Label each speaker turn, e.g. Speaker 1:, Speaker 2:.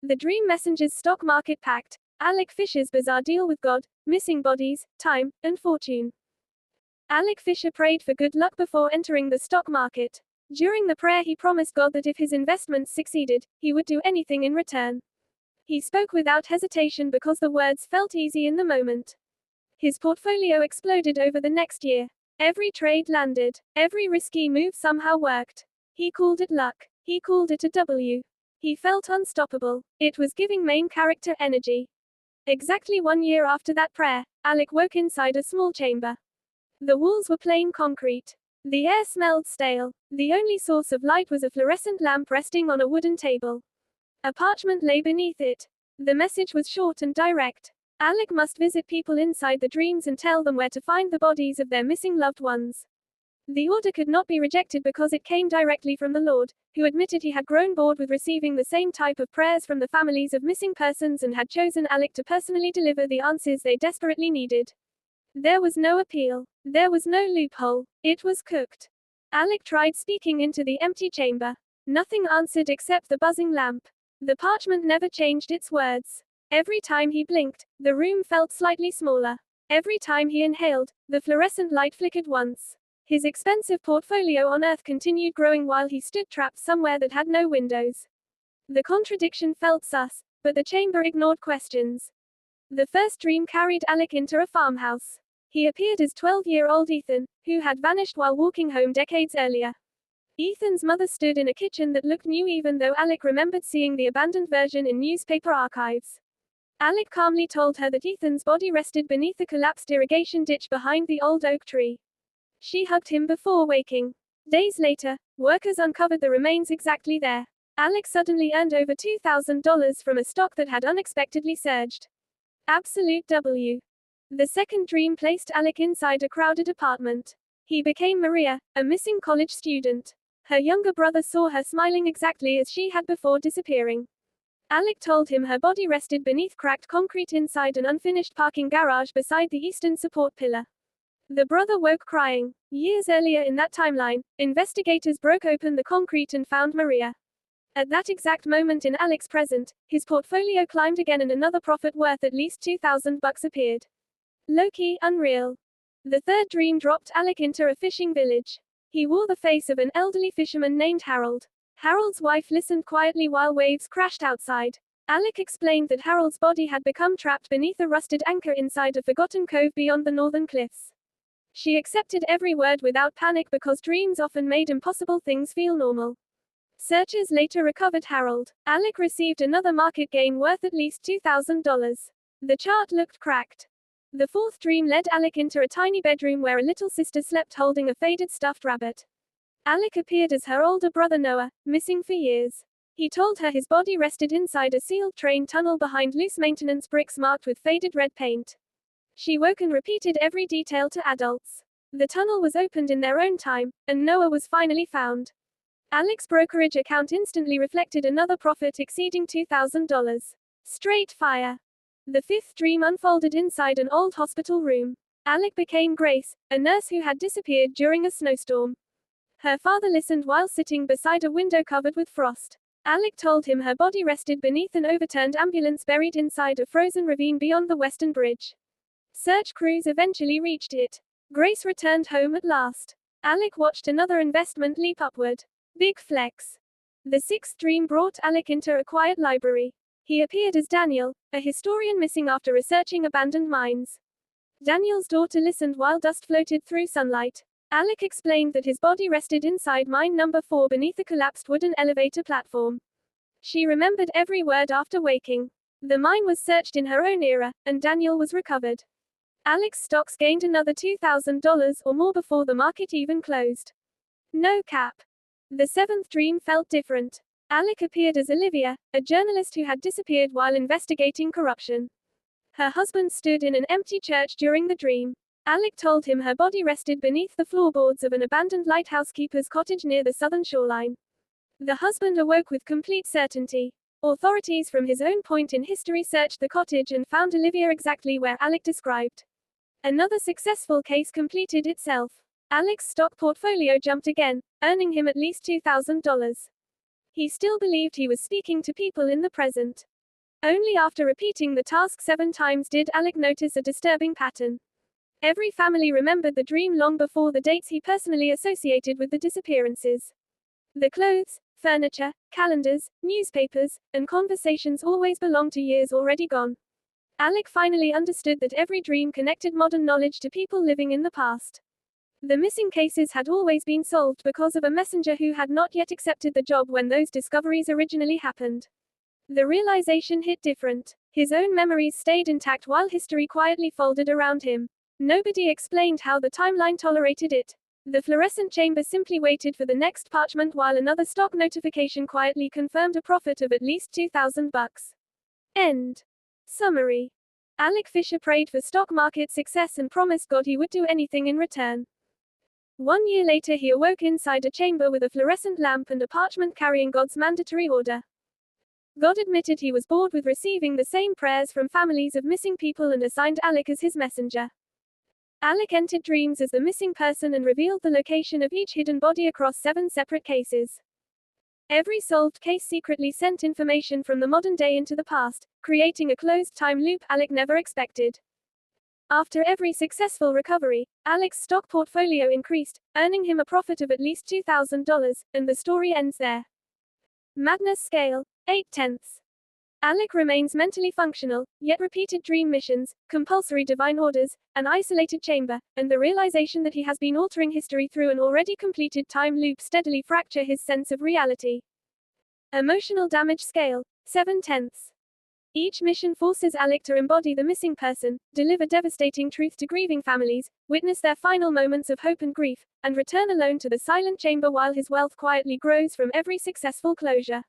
Speaker 1: The Dream Messenger's stock market pact, Alec Fisher's bizarre deal with God, missing bodies, time, and fortune. Alec Fisher prayed for good luck before entering the stock market. During the prayer, he promised God that if his investments succeeded, he would do anything in return. He spoke without hesitation because the words felt easy in the moment. His portfolio exploded over the next year. Every trade landed. Every risky move somehow worked. He called it luck. He called it a W. He felt unstoppable. It was giving main character energy. Exactly 1 year after that prayer, Alec woke inside a small chamber. The walls were plain concrete. The air smelled stale. The only source of light was a fluorescent lamp resting on a wooden table. A parchment lay beneath it. The message was short and direct. Alec must visit people inside the dreams and tell them where to find the bodies of their missing loved ones. The order could not be rejected because it came directly from the Lord, who admitted he had grown bored with receiving the same type of prayers from the families of missing persons and had chosen Alec to personally deliver the answers they desperately needed. There was no appeal. There was no loophole. It was cooked. Alec tried speaking into the empty chamber. Nothing answered except the buzzing lamp. The parchment never changed its words. Every time he blinked, the room felt slightly smaller. Every time he inhaled, the fluorescent light flickered once. His expensive portfolio on Earth continued growing while he stood trapped somewhere that had no windows. The contradiction felt sus, but the chamber ignored questions. The first dream carried Alec into a farmhouse. He appeared as 12-year-old Ethan, who had vanished while walking home decades earlier. Ethan's mother stood in a kitchen that looked new even though Alec remembered seeing the abandoned version in newspaper archives. Alec calmly told her that Ethan's body rested beneath the collapsed irrigation ditch behind the old oak tree. She hugged him before waking. Days later, workers uncovered the remains exactly there. Alec suddenly earned over $2,000 from a stock that had unexpectedly surged. Absolute W. The second dream placed Alec inside a crowded apartment. He became Maria, a missing college student. Her younger brother saw her smiling exactly as she had before disappearing. Alec told him her body rested beneath cracked concrete inside an unfinished parking garage beside the eastern support pillar. The brother woke crying. Years earlier in that timeline, investigators broke open the concrete and found Maria. At that exact moment in Alec's present, his portfolio climbed again and another profit worth at least $2,000 appeared. Low-key unreal. The third dream dropped Alec into a fishing village. He wore the face of an elderly fisherman named Harold. Harold's wife listened quietly while waves crashed outside. Alec explained that Harold's body had become trapped beneath a rusted anchor inside a forgotten cove beyond the northern cliffs. She accepted every word without panic because dreams often made impossible things feel normal. Searchers later recovered Harold. Alec received another market gain worth at least $2,000. The chart looked cracked. The fourth dream led Alec into a tiny bedroom where a little sister slept holding a faded stuffed rabbit. Alec appeared as her older brother Noah, missing for years. He told her his body rested inside a sealed train tunnel behind loose maintenance bricks marked with faded red paint. She woke and repeated every detail to adults. The tunnel was opened in their own time, and Noah was finally found. Alec's brokerage account instantly reflected another profit exceeding $2,000. Straight fire. The fifth dream unfolded inside an old hospital room. Alec became Grace, a nurse who had disappeared during a snowstorm. Her father listened while sitting beside a window covered with frost. Alec told him her body rested beneath an overturned ambulance buried inside a frozen ravine beyond the Western Bridge. Search crews eventually reached it. Grace returned home at last. Alec watched another investment leap upward. Big flex. The sixth dream brought Alec into a quiet library. He appeared as Daniel, a historian missing after researching abandoned mines. Daniel's daughter listened while dust floated through sunlight. Alec explained that his body rested inside mine number 4 beneath a collapsed wooden elevator platform. She remembered every word after waking. The mine was searched in her own era, and Daniel was recovered. Alec's stocks gained another $2,000 or more before the market even closed. No cap. The seventh dream felt different. Alec appeared as Olivia, a journalist who had disappeared while investigating corruption. Her husband stood in an empty church during the dream. Alec told him her body rested beneath the floorboards of an abandoned lighthouse keeper's cottage near the southern shoreline. The husband awoke with complete certainty. Authorities from his own point in history searched the cottage and found Olivia exactly where Alec described. Another successful case completed itself. Alec's stock portfolio jumped again, earning him at least $2,000. He still believed he was speaking to people in the present. Only after repeating the task 7 times did Alec notice a disturbing pattern. Every family remembered the dream long before the dates he personally associated with the disappearances. The clothes, furniture, calendars, newspapers, and conversations always belonged to years already gone. Alec finally understood that every dream connected modern knowledge to people living in the past. The missing cases had always been solved because of a messenger who had not yet accepted the job when those discoveries originally happened. The realization hit different. His own memories stayed intact while history quietly folded around him. Nobody explained how the timeline tolerated it. The fluorescent chamber simply waited for the next parchment while another stock notification quietly confirmed a profit of at least $2,000. End. Summary. Alec Fisher prayed for stock market success and promised God he would do anything in return. 1 year later he awoke inside a chamber with a fluorescent lamp and a parchment carrying God's mandatory order. God admitted he was bored with receiving the same prayers from families of missing people and assigned Alec as his messenger. Alec entered dreams as the missing person and revealed the location of each hidden body across 7 separate cases. Every solved case secretly sent information from the modern day into the past, creating a closed time loop Alec never expected. After every successful recovery, Alec's stock portfolio increased, earning him a profit of at least $2,000, and the story ends there. Madness scale, 8/10. Alec remains mentally functional, yet repeated dream missions, compulsory divine orders, an isolated chamber, and the realization that he has been altering history through an already completed time loop steadily fracture his sense of reality. Emotional damage scale, 7/10. Each mission forces Alec to embody the missing person, deliver devastating truth to grieving families, witness their final moments of hope and grief, and return alone to the silent chamber while his wealth quietly grows from every successful closure.